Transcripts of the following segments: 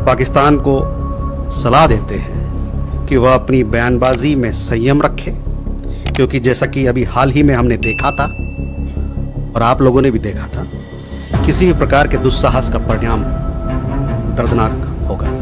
पाकिस्तान को सलाह देते हैं कि वह अपनी बयानबाजी में संयम रखे, क्योंकि जैसा कि अभी हाल ही में हमने देखा था और आप लोगों ने भी देखा था, किसी भी प्रकार के दुस्साहस का परिणाम दर्दनाक होगा।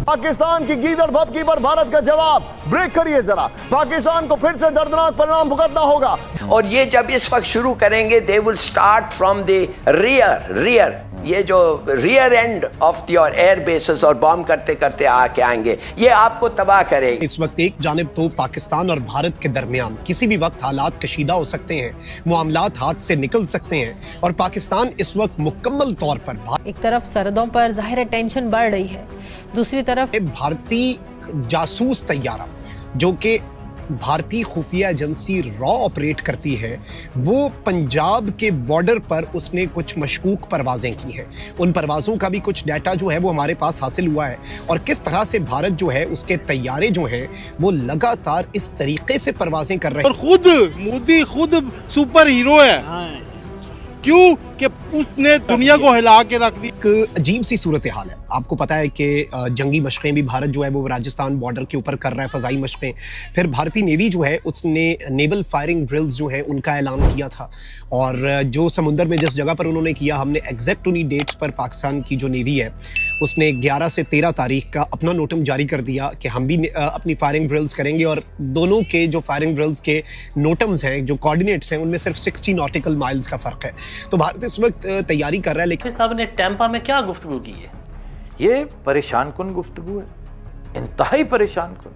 पाकिस्तान की गीदड़ भभकी पर भारत का जवाब। ब्रेक करिए जरा, पाकिस्तान को फिर से दर्दनाक परिणाम भुगतना होगा। और ये जब इस वक्त शुरू करेंगे, they will start from the rear, ये जो rear end of your air bases और बॉम्ब करते करते आके आएंगे, ये आपको तबाह करेंगे। इस वक्त एक जानिब तो पाकिस्तान और भारत के दरमियान किसी भी वक्त हालात कशीदा हो सकते हैं, मामलात हाथ से निकल सकते हैं और पाकिस्तान इस वक्त मुकम्मल तौर पर एक तरफ सरहदों पर जाहिर टेंशन बढ़ रही है, दूसरी तरफ भारतीय जासूस तैयारा जो कि भारतीय खुफिया एजेंसी रॉ ऑपरेट करती है, वो पंजाब के बॉर्डर पर उसने कुछ मशकूक परवाजें की हैं। उन परवाजों का भी कुछ डाटा जो है वो हमारे पास हासिल हुआ है और किस तरह से भारत जो है उसके तैयारे जो हैं वो लगातार इस तरीके से परवाजें कर रहे हैं। और खुद मोदी खुद सुपर हीरो है, क्यों कि उसने दुनिया को हिला के रख दी। एक अजीब सी सूरत हाल है। आपको पता है कि जंगी मशक़ें भी भारत जो है वो राजस्थान बॉर्डर के ऊपर कर रहा है, फ़ज़ाई मशक़ें। फिर भारतीय नेवी जो है उसने नेवल फायरिंग ड्रिल्स जो है उनका ऐलान किया था और जो समुंदर में जिस जगह पर उन्होंने किया, हमने एग्जैक्ट उन्हीं डेट्स पर पाकिस्तान की जो नेवी है उसने 11 से 13 तारीख का अपना नोटम जारी कर दिया कि हम भी अपनी फायरिंग ड्रिल्स करेंगे और दोनों के जो फायरिंग ड्रिल्स के नोटम्स हैं, जो कोऑर्डिनेट्स हैं, उनमें सिर्फ 60 नॉटिकल माइल्स का फ़र्क है। तो भारत इस वक्त तैयारी कर रहा है। लेकिन साहब ने टैंपा में क्या गुफ्तगू की है? ये परेशान कुन गुफ्तगू है, इंतहाई परेशान कुन।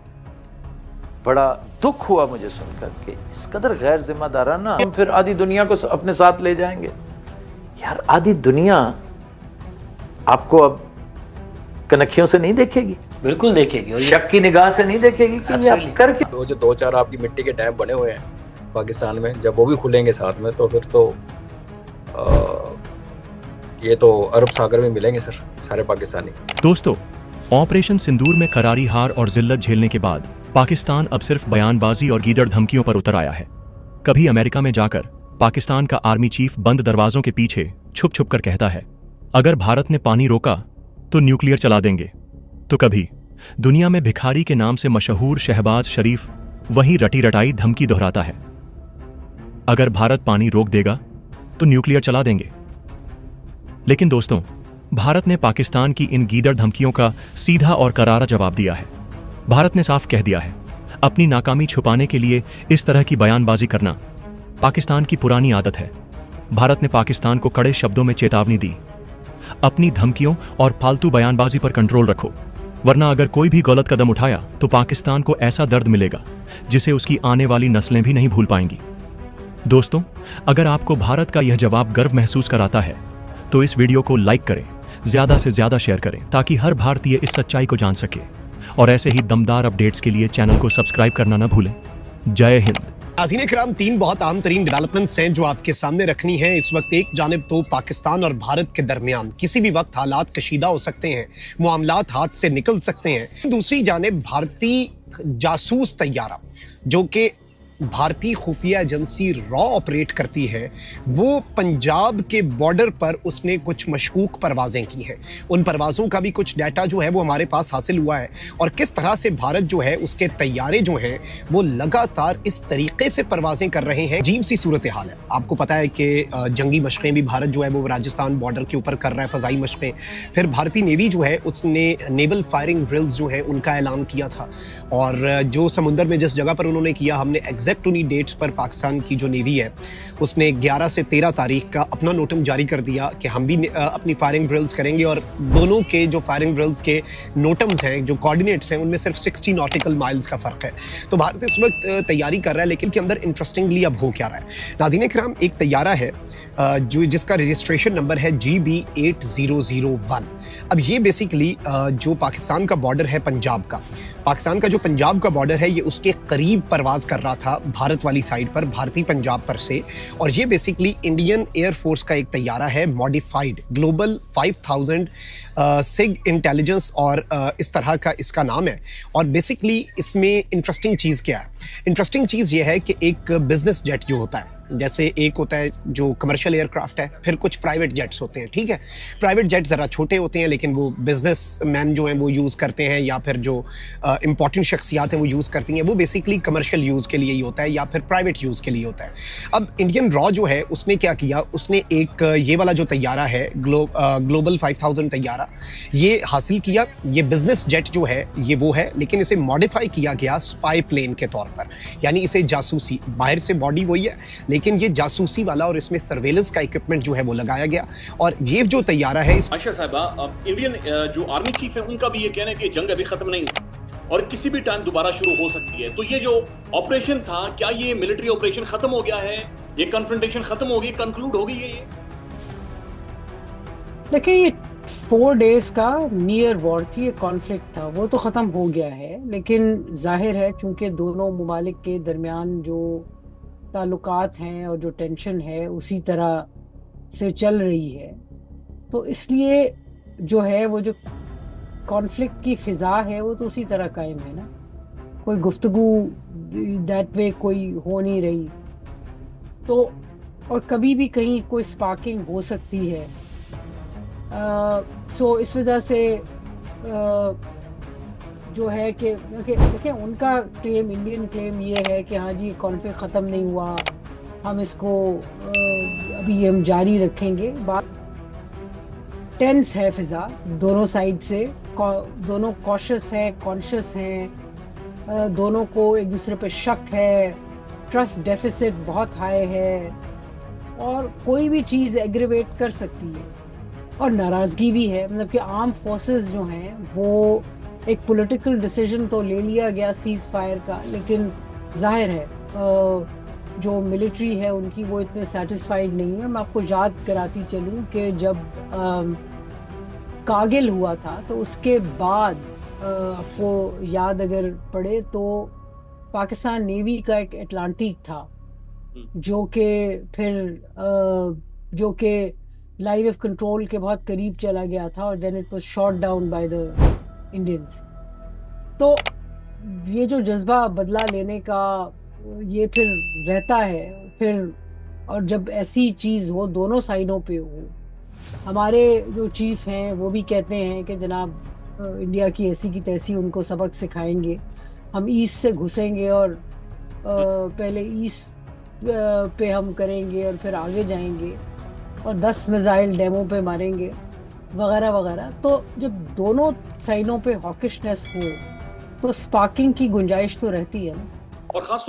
बड़ा दुख हुआ मुझे सुनकर कि इस कदर गैर जिम्मेदाराना हम फिर आधी दुनिया को अपने साथ ले जाएंगे। यार आधी दुनिया आपको अब कनखियों से नहीं देखेगी, बिल्कुल देखेगी, और शक की निगाह से नहीं देखेगी कि ये आप करके। वो जो 2-4 आपकी मिट्टी के डैम बने हुए हैं पाकिस्तान में, जब वो भी खुलेंगे साथ में तो फिर तो ये तो अरब सागर में मिलेंगे सर सारे पाकिस्तानी। दोस्तों, ऑपरेशन सिंदूर में करारी हार और जिल्लत झेलने के बाद पाकिस्तान अब सिर्फ बयानबाजी और गीदड़ धमकियों पर उतर आया है। कभी अमेरिका में जाकर पाकिस्तान का आर्मी चीफ बंद दरवाजों के पीछे छुप छुप कर कहता है अगर भारत ने पानी रोका तो न्यूक्लियर चला देंगे, तो कभी दुनिया में भिखारी के नाम से मशहूर शहबाज शरीफ वही रटी रटाई धमकी दोहराता है अगर भारत पानी रोक देगा तो न्यूक्लियर चला देंगे। लेकिन दोस्तों, भारत ने पाकिस्तान की इन गीदड़ धमकियों का सीधा और करारा जवाब दिया है। भारत ने साफ कह दिया है, अपनी नाकामी छुपाने के लिए इस तरह की बयानबाजी करना पाकिस्तान की पुरानी आदत है। भारत ने पाकिस्तान को कड़े शब्दों में चेतावनी दी, अपनी धमकियों और फालतू बयानबाजी पर कंट्रोल रखो, वरना अगर कोई भी गलत कदम उठाया तो पाकिस्तान को ऐसा दर्द मिलेगा जिसे उसकी आने वाली नस्लें भी नहीं भूल पाएंगी। दोस्तों, अगर आपको भारत का यह जवाब गर्व महसूस कराता है तो इस वीडियो को लाइक करें, ज्यादा से ज्यादा शेयर करें ताकि हर भारतीय इस सच्चाई को जान सके और ऐसे ही दमदार अपडेट्स के लिए चैनल को सब्सक्राइब करना न भूलें। जय हिंद। नाज़रीन किराम, 3 बहुत आम तरीन डेवलपमेंट्स हैं जो आपके सामने रखनी है इस वक्त। एक जानिब तो पाकिस्तान और भारत के दरमियान किसी भी वक्त हालात कशीदा हो सकते हैं, मामलात हाथ से निकल सकते हैं। दूसरी जानिब भारतीय जासूस तैयारा जो कि भारतीय खुफिया एजेंसी रॉ ऑपरेट करती है, वो पंजाब के बॉर्डर पर उसने कुछ मशकूक परवाजें की हैं। उन परवाजों का भी कुछ डाटा जो है वो हमारे पास हासिल हुआ है और किस तरह से भारत जो है उसके तैयारे जो हैं वो लगातार इस तरीके से परवाजें कर रहे हैं। अजीब सी सूरत हाल है। आपको पता है कि जंगी मशक़ें भी भारत जो है वो राजस्थान बॉर्डर के ऊपर कर रहा है, फ़ज़ाई मशक़ें। फिर भारतीय नेवी जो है उसने नेवल फायरिंग ड्रिल्स जो हैं उनका ऐलान किया था और जो समुंदर में जिस जगह पर उन्होंने किया, हमने एग्जैक्ट उन्हीं डेट्स पर पाकिस्तान की जो नेवी है उसने 11 से 13 तारीख का अपना नोटम जारी कर दिया कि हम भी अपनी फायरिंग ड्रिल्स करेंगे और दोनों के जो फायरिंग ड्रिल्स के नोटम्स हैं, जो कोऑर्डिनेट्स हैं, उनमें सिर्फ 60 नॉटिकल माइल्स का फ़र्क है। तो भारत इस वक्त तैयारी कर रहा है, लेकिन के अंदर इंटरेस्टिंगली अब हो क्या रहा है। नाज़रीन किराम, एक तैयारा है जो जिसका रजिस्ट्रेशन नंबर है GB8001। अब ये बेसिकली जो पाकिस्तान का बॉर्डर है पंजाब का, पाकिस्तान का जो पंजाब का बॉर्डर है, ये उसके करीब परवाज कर रहा था भारत वाली साइड पर, भारतीय पंजाब पर से। और ये बेसिकली इंडियन एयर फोर्स का एक तैयारा है, मॉडिफाइड ग्लोबल 5000 सिग इंटेलिजेंस और इस तरह का इसका नाम है। और बेसिकली इसमें इंटरेस्टिंग चीज़ क्या है? इंटरेस्टिंग चीज़ ये है कि एक बिजनेस जेट जो होता है जैसे एक होता है जो कमर्शियल एयरक्राफ्ट है, फिर कुछ प्राइवेट जेट्स होते हैं, ठीक है। प्राइवेट जेट ज़रा छोटे होते हैं लेकिन वो बिजनेसमैन जो हैं वो यूज़ करते हैं, या फिर जो इंपॉर्टेंट शख्सियात हैं वो यूज़ करती हैं। वो बेसिकली कमर्शियल यूज़ के लिए ही होता है या फिर प्राइवेट यूज़ के लिए होता है। अब इंडियन रॉ जो है उसने क्या किया, उसने एक ये वाला जो तैयारा है ग्लोबल 5000 तैयारा, ये हासिल किया। ये बिजनेस जेट जो है ये वो है, लेकिन इसे मॉडिफाई किया गया स्पाई प्लेन के तौर पर, यानी इसे जासूसी, बाहर से बॉडी वही है लेकिन ये जासूसी वाला और इसमें सर्वेलेंस का इक्विपमेंट जो है वो लगाया गया। और ये जो तैयारा है आयशा साहिबा, इंडियन जो आर्मी चीफ है उनका भी ये कहना है कि जंग अभी खत्म नहीं और किसी भी टाइम दोबारा शुरू हो सकती है। तो ये जो ऑपरेशन था, क्या ये मिलिट्री ऑपरेशन खत्म हो गया है? ये कन्फ्रंटेशन खत्म हो गई, कंक्लूड हो गई है ये? देखिए, ये 4 डेज का नियर वॉर थी, ये कॉन्फ्लिक्ट था, वो तो ख़त्म हो गया है। लेकिन जाहिर है चूंकि दोनों ममालिक के दरमियान जो ताल्लुकात हैं और जो टेंशन है उसी तरह से चल रही है, तो इसलिए जो है वो जो कॉन्फ्लिक्ट की फिजा है वो तो उसी तरह कायम है ना। कोई गुफ्तगू दैट वे कोई हो नहीं रही, तो और कभी भी कहीं कोई स्पार्किंग हो सकती है। सो इस वजह से जो है कि देखिए उनका क्लेम, इंडियन क्लेम ये है कि हाँ जी कॉन्फ्लिक्ट ख़त्म नहीं हुआ, हम इसको अभी हम जारी रखेंगे। बात टेंस है फिजा दोनों साइड से, दोनों कॉशियस हैं, कॉन्शियस हैं, दोनों को एक दूसरे पे शक है, ट्रस्ट डेफिसिट बहुत हाई है और कोई भी चीज़ एग्रीवेट कर सकती है और नाराज़गी भी है। मतलब कि आर्म फोर्सेस जो हैं वो एक पॉलिटिकल डिसीजन तो ले लिया गया सीज फायर का, लेकिन जाहिर है जो मिलिट्री है उनकी वो इतने सेटिस्फाइड नहीं है। मैं आपको याद कराती चलूं कि जब कारगिल हुआ था तो उसके बाद आपको याद अगर पड़े तो पाकिस्तान नेवी का एक अटलांटिक था जो कि लाइन ऑफ कंट्रोल के बहुत करीब चला गया था और then it was shot down by the Indians. तो ये जो जज्बा बदला लेने का ये फिर रहता है फिर, और जब ऐसी चीज़ हो दोनों साइडों पे हो, हमारे जो चीफ हैं वो भी कहते हैं कि जनाब इंडिया की ऐसी की तैसी उनको सबक सिखाएंगे, हम ईस्ट से घुसेंगे और पहले ईस्ट पे हम करेंगे और फिर आगे जाएंगे और 10 मिसाइल डेमो पे मारेंगे वगैरह वगैरह। तो जब दोनों साइडों पे हॉकिशनेस हो तो स्पार्किंग की गुंजाइश तो रहती है ना। और खास